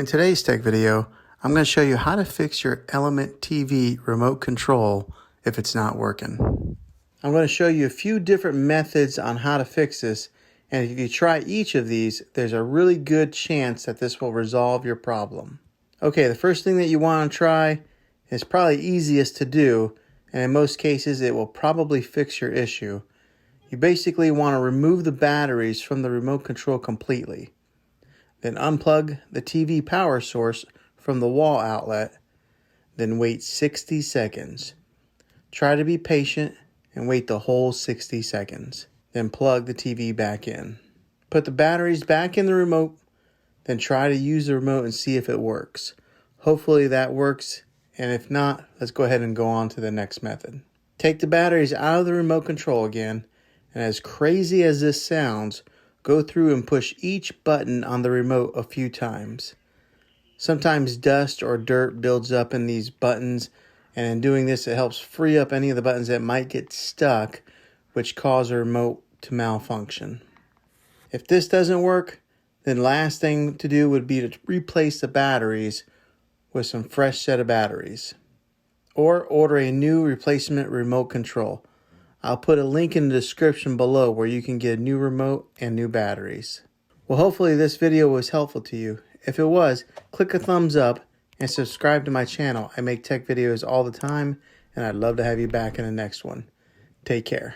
In today's tech video, I'm going to show you how to fix your Element TV remote control if it's not working. I'm going to show you a few different methods on how to fix this, and if you try each of these, there's a really good chance that this will resolve your problem. Okay, the first thing that you want to try is probably easiest to do, and in most cases it will probably fix your issue. You basically want to remove the batteries from the remote control completely. Then unplug the TV power source from the wall outlet. Then wait 60 seconds. Try to be patient and wait the whole 60 seconds. Then plug the TV back in. Put the batteries back in the remote. Then try to use the remote and see if it works. Hopefully that works, and if not, let's go ahead and go on to the next method. Take the batteries out of the remote control again, and as crazy as this sounds, go through and push each button on the remote a few times. Sometimes dust or dirt builds up in these buttons, and in doing this it helps free up any of the buttons that might get stuck, which cause the remote to malfunction. If this doesn't work, then last thing to do would be to replace the batteries with some fresh set of batteries. Or order a new replacement remote control. I'll put a link in the description below where you can get a new remote and new batteries. Well, hopefully this video was helpful to you. If it was, click a thumbs up and subscribe to my channel. I make tech videos all the time, and I'd love to have you back in the next one. Take care.